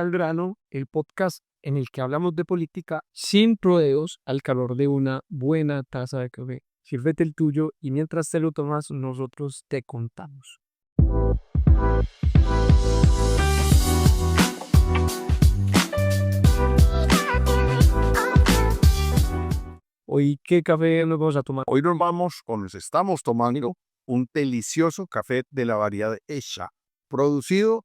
al grano, el podcast en el que hablamos de política sin rodeos al calor de una buena taza de café. Sírvete el tuyo y mientras te lo tomas, nosotros te contamos. Hoy, ¿qué café nos vamos a tomar? Hoy nos estamos tomando un delicioso café de la variedad Esha, producido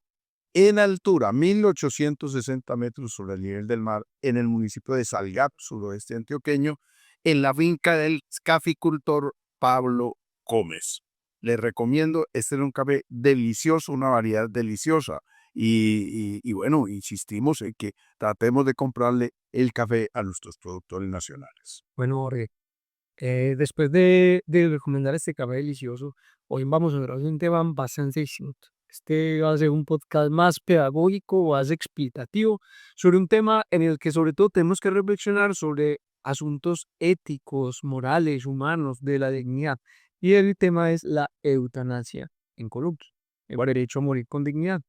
en altura, 1860 metros sobre el nivel del mar, en el municipio de Salgar, suroeste antioqueño, en la finca del caficultor Pablo Gómez. Les recomiendo, este es un café delicioso, una variedad deliciosa. Y bueno, insistimos en que tratemos de comprarle el café a nuestros productores nacionales. Bueno, Jorge, después de recomendar este café delicioso, hoy vamos a hablar de un tema bastante distinto. Este va a ser un podcast más pedagógico, más explicativo, sobre un tema en el que sobre todo tenemos que reflexionar sobre asuntos éticos, morales, humanos, de la dignidad. Y el tema es la eutanasia en Colombia, el derecho a morir con dignidad.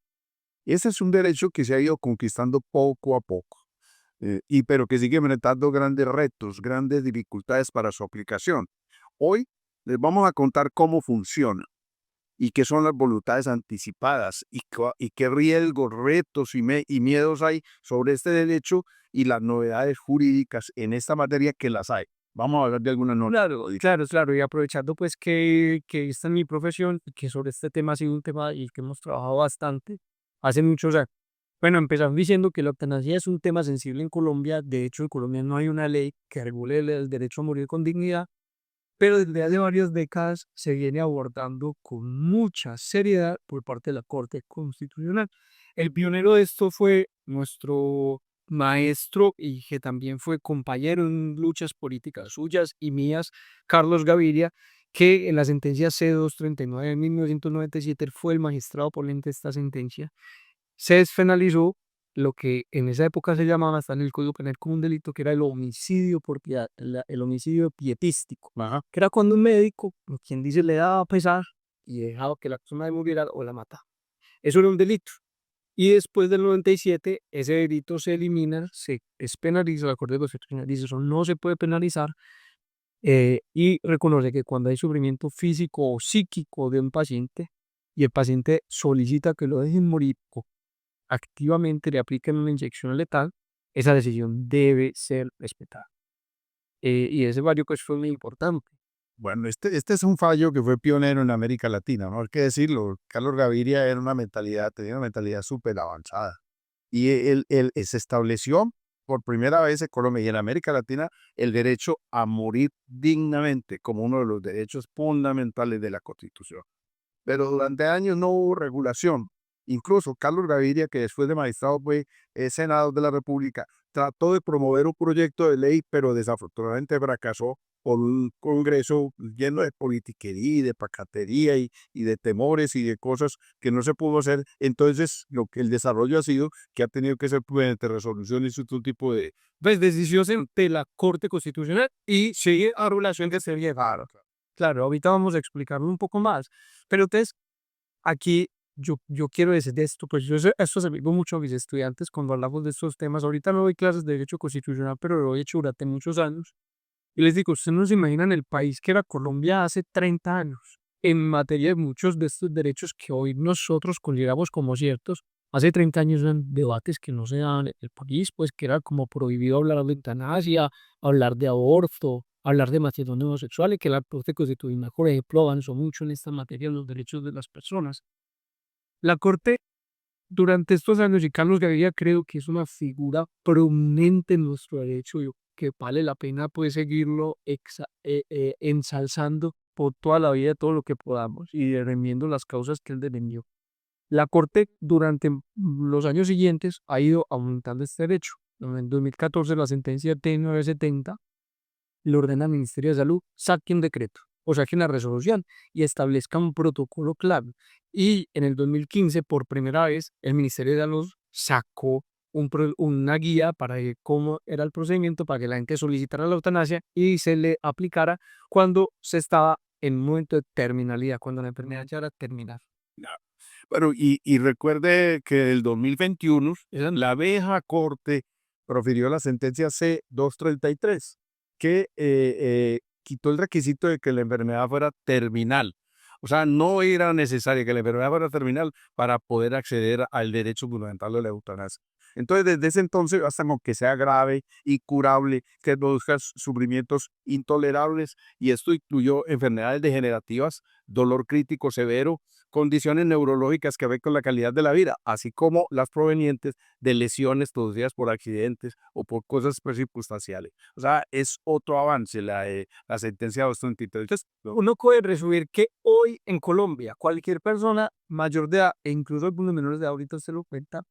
Ese es un derecho que se ha ido conquistando poco a poco, pero que sigue enfrentando grandes retos, grandes dificultades para su aplicación. Hoy les vamos a contar cómo funciona y qué son las voluntades anticipadas y qué riesgos, retos y miedos hay sobre este derecho y las novedades jurídicas en esta materia que las hay. Vamos a hablar de algunas notas. Claro, y aprovechando pues que esta es mi profesión y que sobre este tema ha sido un tema y que hemos trabajado bastante hace muchos años. Bueno, empezamos diciendo que la eutanasia es un tema sensible en Colombia. De hecho, en Colombia no hay una ley que regule el derecho a morir con dignidad, pero desde hace varias décadas se viene abordando con mucha seriedad por parte de la Corte Constitucional. El pionero de esto fue nuestro maestro y que también fue compañero en luchas políticas suyas y mías, Carlos Gaviria, que en la sentencia C-239 de 1997 fue el magistrado ponente de esta sentencia. Se despenalizó lo que en esa época se llamaba, hasta en el Código Penal, como un delito, que era el homicidio por piedad, el homicidio pietístico, Ajá. que era cuando un médico, como quien dice, le daba pesar y dejaba que la persona muriera o la mataba. Eso era un delito. Y después del 97, ese delito se elimina, se despenaliza, la Corte Constitucional dice eso no se puede penalizar, y reconoce que cuando hay sufrimiento físico o psíquico de un paciente y el paciente solicita que lo dejen morir activamente le apliquen una inyección letal, esa decisión debe ser respetada. Y ese fallo pues fue muy importante. Bueno, este es un fallo que fue pionero en América Latina, ¿no? Hay que decirlo. Carlos Gaviria tenía una mentalidad súper avanzada. Y él se estableció por primera vez en Colombia y en América Latina el derecho a morir dignamente como uno de los derechos fundamentales de la Constitución. Pero durante años no hubo regulación. Incluso Carlos Gaviria, que después de magistrado fue senador de la República, trató de promover un proyecto de ley, pero desafortunadamente fracasó por un Congreso lleno de politiquería y de pacatería y de temores y de cosas que no se pudo hacer. Entonces, lo que el desarrollo ha sido que ha tenido que ser mediante resoluciones y otro tipo de... Pues decisiones de la Corte Constitucional y sigue a regulación que se llevaron. Claro, ahorita vamos a explicarlo un poco más. Pero entonces, aquí yo quiero decir de esto, pues esto se lo digo mucho a mis estudiantes cuando hablamos de estos temas. Ahorita no doy clases de Derecho Constitucional, pero lo he hecho durante muchos años. Y les digo, ustedes no se imaginan el país que era Colombia hace 30 años en materia de muchos de estos derechos que hoy nosotros consideramos como ciertos. Hace 30 años eran debates que no se daban en el país, pues que era como prohibido hablar de eutanasia, hablar de aborto, hablar de matrimonio homosexual y que la Corte Constitucional, por ejemplo, avanzó mucho en esta materia de los derechos de las personas. La Corte durante estos años, y Carlos Gaviria creo que es una figura prominente en nuestro derecho, yo, que vale la pena pues seguirlo ensalzando por toda la vida, todo lo que podamos, y defendiendo las causas que él defendió. La Corte durante los años siguientes ha ido aumentando este derecho. En 2014 la sentencia T970 le ordena al Ministerio de Salud saque un decreto o saque una resolución y establezca un protocolo claro. Y en el 2015, por primera vez, el Ministerio de Salud sacó una guía para cómo era el procedimiento para que la gente solicitara la eutanasia y se le aplicara cuando se estaba en un momento de terminalidad, cuando la enfermedad ya era terminal. Bueno, y recuerde que el 2021 la vieja corte profirió la sentencia C-233, que quitó el requisito de que la enfermedad fuera terminal. O sea, no era necesario que la enfermedad fuera terminal para poder acceder al derecho fundamental de la eutanasia. Entonces, desde ese entonces, hasta con que sea grave y curable, que produzca sufrimientos intolerables, y esto incluyó enfermedades degenerativas, dolor crítico severo, condiciones neurológicas que afectan la calidad de la vida, así como las provenientes de lesiones producidas por accidentes o por cosas pues, circunstanciales. O sea, es otro avance la sentencia 233. Entonces, uno puede resumir que hoy en Colombia, cualquier persona mayor de edad, e incluso algunos menores de edad, ahorita se lo cuenta,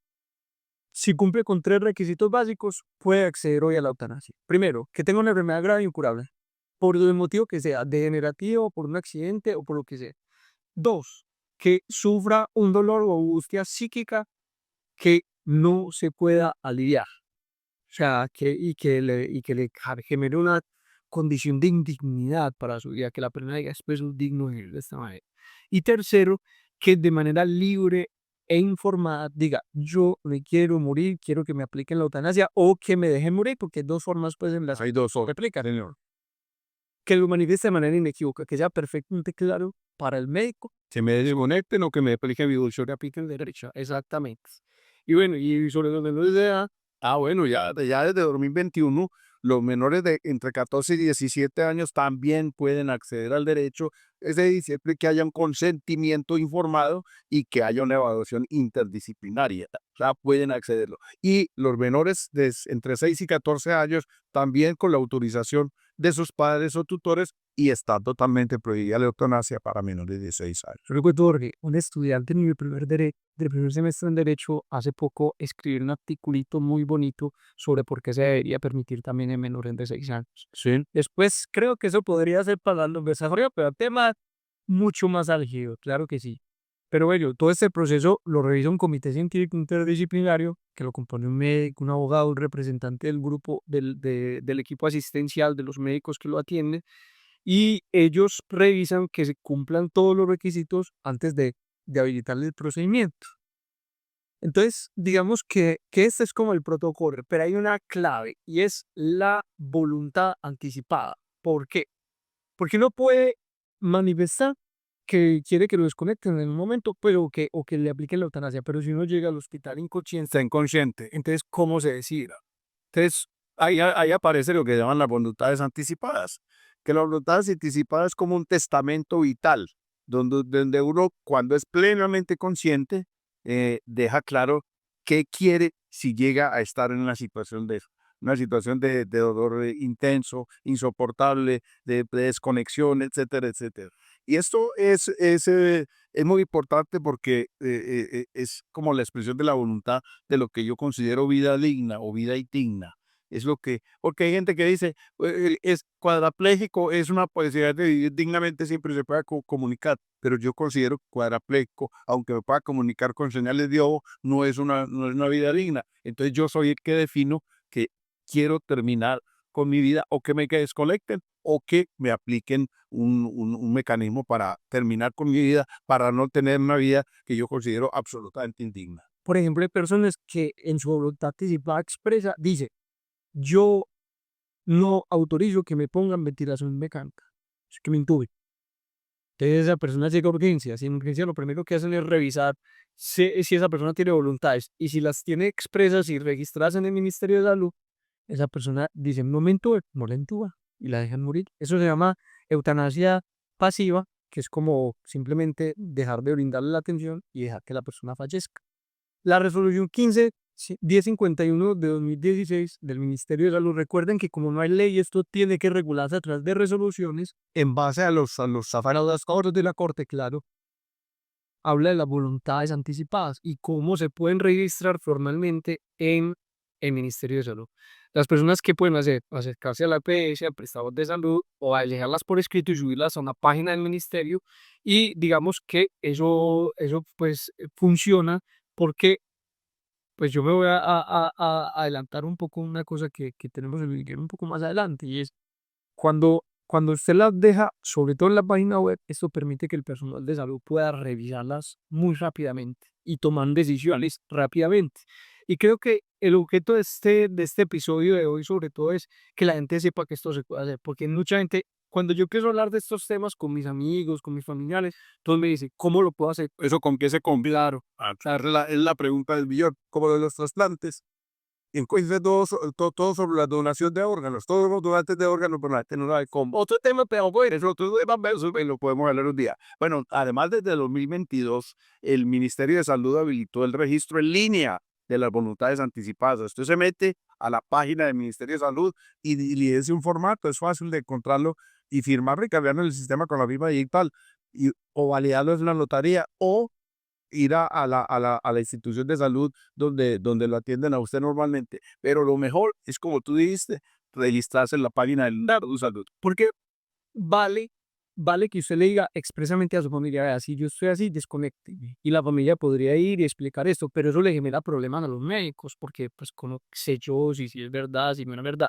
si cumple con 3 requisitos básicos, puede acceder hoy a la eutanasia. Primero, que tenga una enfermedad grave e incurable, por el motivo que sea, degenerativo, por un accidente o por lo que sea. Dos, que sufra un dolor o angustia psíquica que no se pueda aliviar. O sea, y que le genere una condición de indignidad para su vida, que la persona diga, después es digno de vivir de esta manera. Y tercero, que de manera libre e informada diga, yo me quiero morir, quiero que me apliquen la eutanasia o que me dejen morir, porque hay 2 formas pues en las Hay dos que formas, aplicar. señor. Que lo manifieste de manera inequívoca, que sea perfectamente claro para el médico. Que me desconecten o que me apliquen mi Yo le aplique el derecho, exactamente. Y bueno, y sobre los menores de edad, bueno, ya desde 2021, los menores de entre 14 y 17 años también pueden acceder al derecho, es decir, siempre que haya un consentimiento informado y que haya una evaluación interdisciplinaria, o sea, pueden accederlo. Y los menores de entre 6 y 14 años también con la autorización de sus padres o tutores, y está totalmente prohibida la eutanasia para menores de 16 años. yo recuerdo, Jorge, un estudiante en mi del primer semestre en Derecho hace poco escribió un articulito muy bonito sobre por qué se debería permitir también en menores de 6 años. Sí. Después creo que eso podría ser para darlo en desarrollo, pero el tema mucho más álgido, claro que sí. Pero bueno, todo este proceso lo revisa un comité científico interdisciplinario que lo compone un médico, un abogado, un representante del grupo, del equipo asistencial, de los médicos que lo atienden, y ellos revisan que se cumplan todos los requisitos antes de habilitarle el procedimiento. Entonces, digamos que este es como el protocolo, pero hay una clave y es la voluntad anticipada. ¿Por qué? Porque uno puede manifestar que quiere que lo desconecten en un momento, pero o que le apliquen la eutanasia, pero si uno llega al hospital inconsciente, Está inconsciente. entonces, ¿cómo se decide? Entonces, ahí aparece lo que llaman las voluntades anticipadas, que las voluntades anticipadas es como un testamento vital, donde uno, cuando es plenamente consciente, deja claro qué quiere si llega a estar en una situación de eso. Una situación de dolor intenso, insoportable, de desconexión, etcétera, etcétera. Y esto es muy importante porque es como la expresión de la voluntad de lo que yo considero vida digna o vida indigna. Es lo que, porque hay gente que dice, es cuadrapléjico, es una posibilidad de vivir dignamente siempre se pueda comunicar, pero yo considero que cuadrapléjico, aunque me pueda comunicar con señales de ojo, no es una vida digna. Entonces yo soy el que defino que quiero terminar con mi vida o que me desconecten o que me apliquen un mecanismo para terminar con mi vida, para no tener una vida que yo considero absolutamente indigna. Por ejemplo, hay personas que en su voluntad anticipada expresa, dice, yo no autorizo que me pongan ventilación mecánica, que me intuben. Entonces esa persona llega a urgencias y en urgencia lo primero que hacen es revisar si esa persona tiene voluntades y si las tiene expresas y registradas en el Ministerio de Salud, esa persona dice, no me intube, no la intuba y la dejan morir. Eso se llama eutanasia pasiva, que es como simplemente dejar de brindarle la atención y dejar que la persona fallezca. La resolución 1051 de 2016 del Ministerio de Salud, recuerden que como no hay ley, esto tiene que regularse a través de resoluciones en base a las acuerdos de la Corte, claro, habla de las voluntades anticipadas y cómo se pueden registrar formalmente en el Ministerio de Salud. Las personas que pueden hacer, acercarse a la EPS, a prestadores de salud, o a dejarlas por escrito y subirlas a una página del ministerio, y digamos que eso pues funciona porque pues yo me voy a adelantar un poco una cosa que tenemos en el guión un poco más adelante, y es cuando Cuando usted las deja, sobre todo en la página web, esto permite que el personal de salud pueda revisarlas muy rápidamente y tomar decisiones rápidamente. Y creo que el objeto de este episodio de hoy, sobre todo, es que la gente sepa que esto se puede hacer, porque mucha gente, cuando yo quiero hablar de estos temas con mis amigos, con mis familiares, todos me dicen, ¿cómo lo puedo hacer? ¿Eso con qué se combina? Claro, Es la pregunta del millón, como de los trasplantes. Encuentra todo sobre la donación de órganos, todos los donantes de órganos, pero la gente no sabe cómo. Otro tema, pero bueno, es otro tema, pero eso lo podemos hablar un día. Bueno, además desde el 2022, el Ministerio de Salud habilitó el registro en línea de las voluntades anticipadas. Usted se mete a la página del Ministerio de Salud y es un formato, es fácil de encontrarlo y firmarlo y cambiarlo en el sistema con la firma digital o validarlo en la notaría o ir a la institución de salud donde lo atienden a usted normalmente. Pero lo mejor es, como tú dijiste, registrarse en la página del Estado Salud. porque vale, vale que usted le diga expresamente a su familia, vea, si yo estoy así, desconécteme. Y la familia podría ir y explicar esto, pero eso le genera problemas a los médicos, porque pues como sé yo si es verdad, si no es verdad.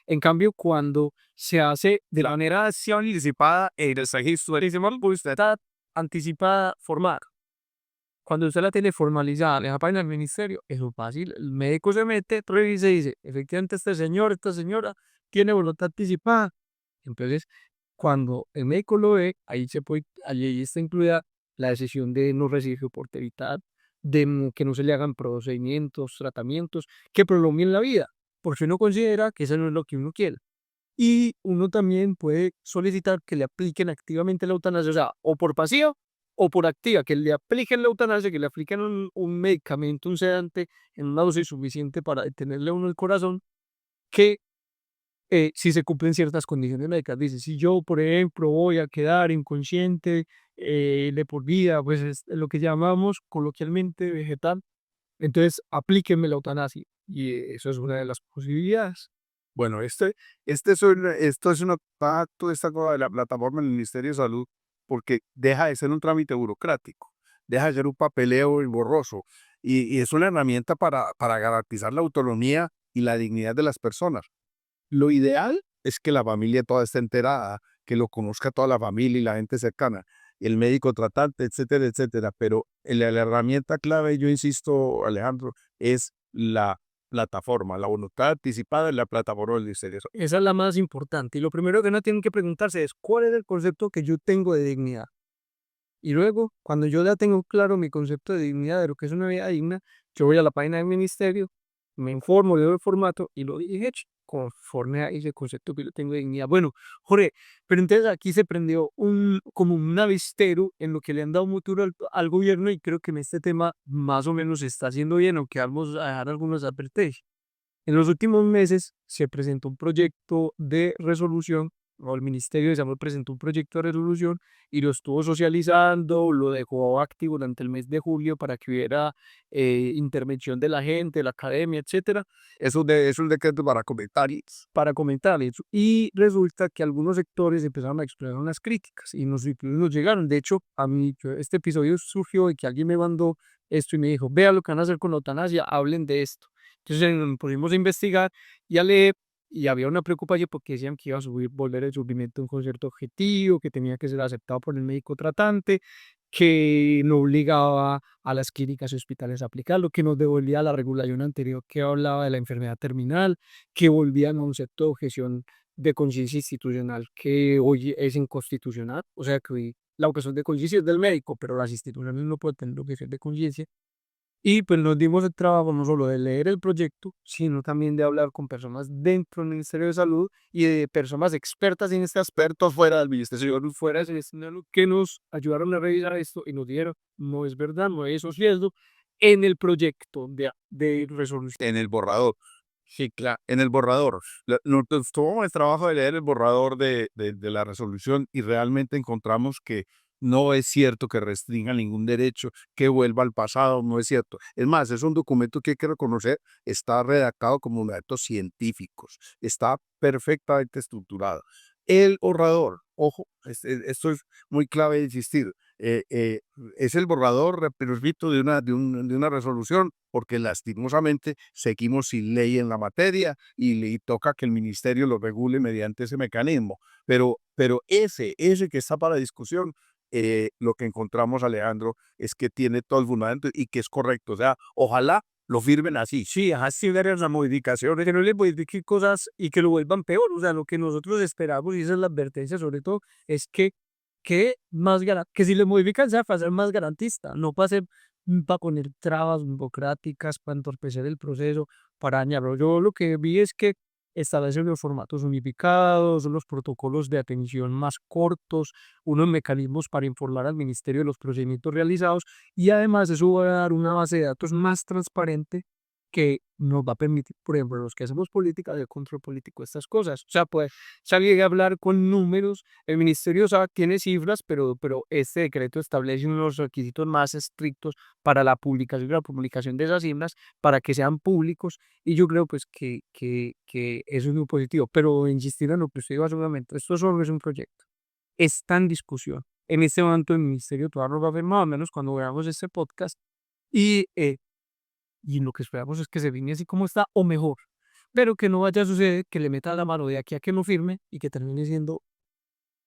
En cambio, cuando se hace de la manera así anticipada, el registro de está anticipada, formal. Cuando usted la tiene formalizada en la página del ministerio, es muy fácil. El médico se mete, revisa y dice, efectivamente este señor, esta señora tiene voluntad anticipada. Entonces, cuando el médico lo ve, allí está incluida la decisión de no recibir soporte de que no se le hagan procedimientos, tratamientos que prolonguen la vida, porque uno considera que eso no es lo que uno quiere. Y uno también puede solicitar que le apliquen activamente la eutanasia, o sea, o por pasiva o por activa, que le apliquen la eutanasia, que le apliquen un medicamento, un sedante en una dosis suficiente para detenerle a uno el corazón, que si se cumplen ciertas condiciones médicas. Dice, si yo, por ejemplo, voy a quedar inconsciente de por vida, pues es lo que llamamos coloquialmente vegetal, entonces aplíquenme la eutanasia. Y eso es una de las posibilidades. Bueno, esto es un pacto, esta cosa de la plataforma del Ministerio de Salud, porque deja de ser un trámite burocrático, deja de ser un papeleo engorroso y es una herramienta para garantizar la autonomía y la dignidad de las personas. Lo ideal es que la familia toda esté enterada, que lo conozca toda la familia y la gente cercana, el médico tratante, etcétera, etcétera. Pero la herramienta clave, yo insisto, Alejandro, es la plataforma, la voluntad anticipada en la plataforma del Ministerio. Esa es la más importante. Y lo primero que uno tiene que preguntarse es, ¿cuál es el concepto que yo tengo de dignidad? Y luego, cuando yo ya tengo claro mi concepto de dignidad, de lo que es una vida digna, yo voy a la página del ministerio, me informo, le doy el formato y lo dije conforme a ese concepto que yo tengo de dignidad. Bueno, Jorge, pero entonces aquí se prendió como un avistero en lo que le han dado mutuo al gobierno y creo que en este tema más o menos se está haciendo bien, aunque vamos a dejar algunos advertencias. En los últimos meses se presentó un proyecto de resolución, o el Ministerio de Salud presentó un proyecto de resolución y lo estuvo socializando, lo dejó activo durante el mes de julio para que hubiera intervención de la gente, de la academia, etcétera, Es un decreto para comentarios. para comentarles. Y resulta que algunos sectores empezaron a expresar unas críticas y nos llegaron. De hecho, a mí este episodio surgió de que alguien me mandó esto y me dijo, vea lo que van a hacer con la eutanasia, hablen de esto. Entonces nos pusimos a investigar y a leer y había una preocupación porque decían que iba a volver el sufrimiento un concierto objetivo, que tenía que ser aceptado por el médico tratante, que no obligaba a las clínicas y hospitales a aplicarlo, que nos devolvía a la regulación anterior que hablaba de la enfermedad terminal, que volvían a un concepto de objeción de conciencia institucional que hoy es inconstitucional, o sea que hoy la objeción de conciencia es del médico, pero las instituciones no pueden tener objeción de conciencia. Y pues nos dimos el trabajo no solo de leer el proyecto, sino también de hablar con personas dentro del Ministerio de Salud y de personas expertas en este aspecto fuera del Ministerio de Salud, fuera del Ministerio de Salud, que nos ayudaron a revisar esto y nos dijeron, no es verdad, no hay esos riesgos en el proyecto de resolución. En el borrador. Sí, claro, en el borrador. Nosotros tomamos el trabajo de leer el borrador de la resolución y realmente encontramos que no es cierto que restringa ningún derecho, que vuelva al pasado, no es cierto. Es más, es un documento que hay que reconocer, está redactado como datos científicos, está perfectamente estructurado. El borrador, ojo, esto es muy clave de insistir, eh, eh, es el borrador, repito, de una resolución, porque lastimosamente seguimos sin ley en la materia y toca que el ministerio lo regule mediante ese mecanismo. Pero ese que está para discusión, lo que encontramos, Alejandro, es que tiene todo el fundamento y que es correcto. O sea, ojalá lo firmen así. Sí, ajá, sí varias las modificaciones, que no le modifiquen cosas y que lo vuelvan peor. O sea, lo que nosotros esperamos, y esa es la advertencia sobre todo, es que si le modifican sea para ser más garantista, no para ser, para poner trabas burocráticas, para entorpecer el proceso, para dañarlo. Yo lo que vi es que establecen los formatos unificados, los protocolos de atención más cortos, unos mecanismos para informar al ministerio de los procedimientos realizados, y además eso va a dar una base de datos más transparente que nos va a permitir, por ejemplo, los que hacemos política, de control político, estas cosas. O sea, pues salir a hablar con números, el ministerio sabe, tiene cifras, pero este decreto establece unos requisitos más estrictos para la publicación de esas cifras, para que sean públicos, y yo creo pues que eso es muy positivo. Pero insistir en lo que usted iba seguramente, esto solo es un proyecto, está en discusión. En este momento el ministerio todavía no va a ver, más o menos cuando veamos este podcast, y y lo que esperamos es que se viene así como está o mejor, pero que no vaya a suceder que le meta la mano de aquí a que no firme y que termine siendo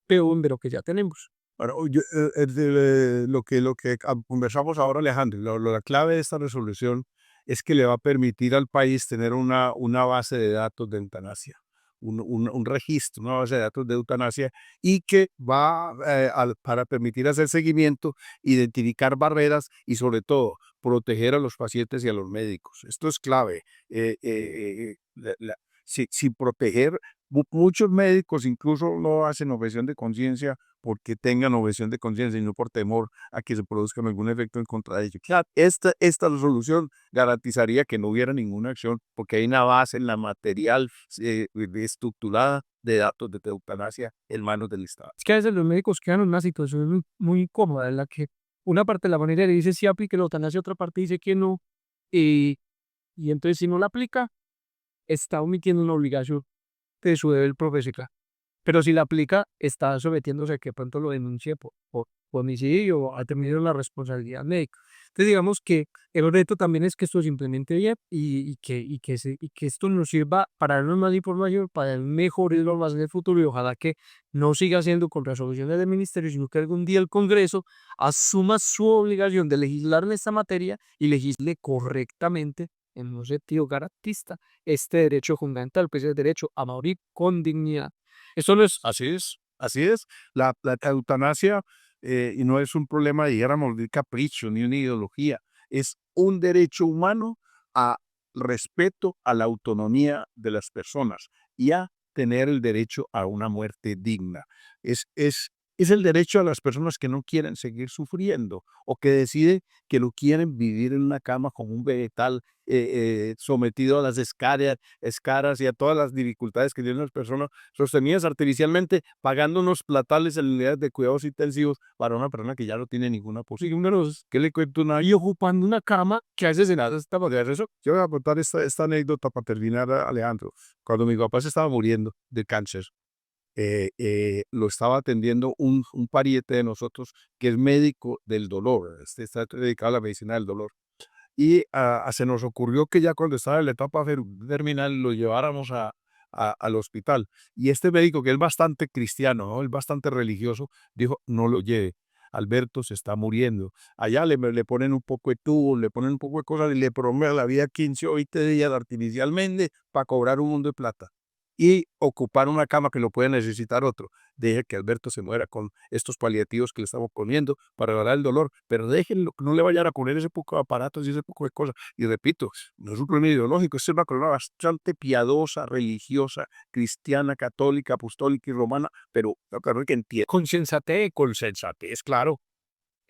peor de lo que ya tenemos. Bueno, lo que conversamos ahora, Alejandro, la clave de esta resolución es que le va a permitir al país tener una base de datos de eutanasia, un registro, una base de datos de eutanasia, y que va para permitir hacer seguimiento, identificar barreras y sobre todo proteger a los pacientes y a los médicos. Esto es clave. Sin proteger, muchos médicos incluso no hacen objeción de conciencia porque tengan objeción de conciencia y no por temor a que se produzca algún efecto en contra de ellos. Claro, esta resolución garantizaría que no hubiera ninguna acción porque hay una base en la material estructurada de datos de eutanasia en manos del Estado. Es que a veces los médicos quedan en una situación muy, muy incómoda en la que una parte de la manera le dice sí aplique la eutanasia, otra parte dice que no, y, y entonces si no la aplica, está omitiendo una obligación de su deber profesional. Pero si la aplica, está sometiéndose a que pronto lo denuncie por homicidio o ha tenido la responsabilidad médica. Entonces, digamos que el reto también es que esto se implemente bien y que esto nos sirva para darnos más información, para dar mejores normas en el futuro, y ojalá que no siga siendo con resoluciones del ministerio, sino que algún día el Congreso asuma su obligación de legislar en esta materia y legisle correctamente en un sentido garantista este derecho fundamental, pues el derecho a morir con dignidad. Eso no es. Así es, así es. La eutanasia y no es un problema, dijéramos, de capricho ni una ideología, es un derecho humano a respeto a la autonomía de las personas y a tener el derecho a una muerte digna. Es el derecho a las personas que no quieren seguir sufriendo o que deciden que no quieren vivir en una cama como un vegetal sometido a las escaras y a todas las dificultades que tienen las personas sostenidas artificialmente, pagando unos platales en unidades de cuidados intensivos para una persona que ya no tiene ninguna Sí, posibilidad. ¿Qué le cuento una? y ocupando una cama que a veces se nada está De eso, yo voy a contar esta anécdota para terminar, Alejandro. Cuando mi papá se estaba muriendo de cáncer, lo estaba atendiendo un pariente de nosotros que es médico del dolor, está dedicado a la medicina del dolor. Y se nos ocurrió que ya cuando estaba en la etapa terminal lo lleváramos al hospital. Y este médico, que es bastante cristiano, ¿no? Es bastante religioso, dijo, no lo lleve. Alberto se está muriendo. Allá le ponen un poco de tubos, le ponen un poco de cosas y le prometen la vida 15 o 20 días artificialmente para cobrar un mundo de plata y ocupar una cama que lo puede necesitar otro. Deje que Alberto se muera con estos paliativos que le estamos poniendo para aliviar el dolor, pero déjenlo, que no le vayan a poner ese poco de aparatos y ese poco de cosas. Y repito, no es un problema ideológico, es una persona bastante piadosa, religiosa, cristiana, católica, apostólica y romana, pero una persona que entiende con sensatez. con sensatez, claro.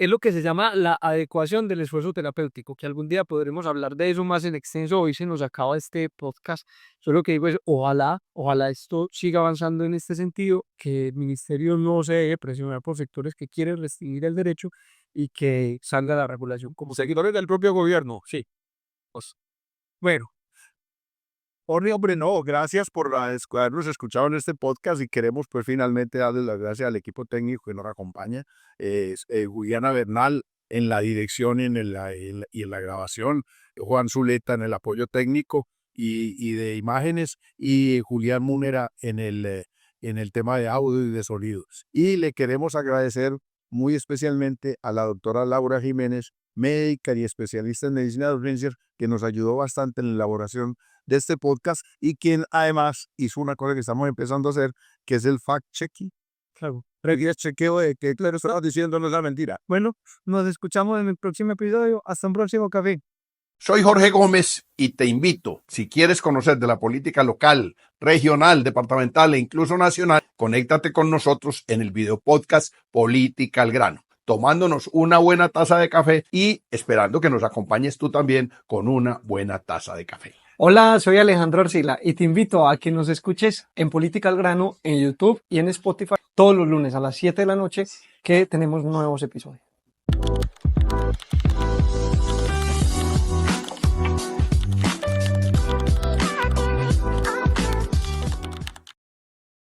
Es lo que se llama la adecuación del esfuerzo terapéutico, que algún día podremos hablar de eso más en extenso. Hoy se nos acaba este podcast. Solo que digo es, ojalá esto siga avanzando en este sentido, que el ministerio no se deje presionar por sectores que quieren restringir el derecho y que salga la regulación como se. Seguidores del propio gobierno, sí. Bueno, Hombre, no, gracias por habernos escuchado en este podcast y queremos pues finalmente darles las gracias al equipo técnico que nos acompaña, Juliana Bernal en la dirección y en la grabación, Juan Zuleta en el apoyo técnico y de imágenes y Julián Múnera en el tema de audio y de sonidos. Y le queremos agradecer muy especialmente a la doctora Laura Jiménez, médica y especialista en medicina de urgencias, que nos ayudó bastante en la elaboración de este podcast y quien además hizo una cosa que estamos empezando a hacer, que es el fact-checking. Claro. El chequeo de que claro, estamos diciendo no es la mentira. Bueno, nos escuchamos en el próximo episodio. Hasta un próximo café. Soy Jorge Gómez y te invito, si quieres conocer de la política local, regional, departamental e incluso nacional, conéctate con nosotros en el video podcast Política al Grano, tomándonos una buena taza de café y esperando que nos acompañes tú también con una buena taza de café. Hola, soy Alejandro Arcila y te invito a que nos escuches en Política al Grano, en YouTube y en Spotify todos los lunes a las 7 de la noche que tenemos nuevos episodios.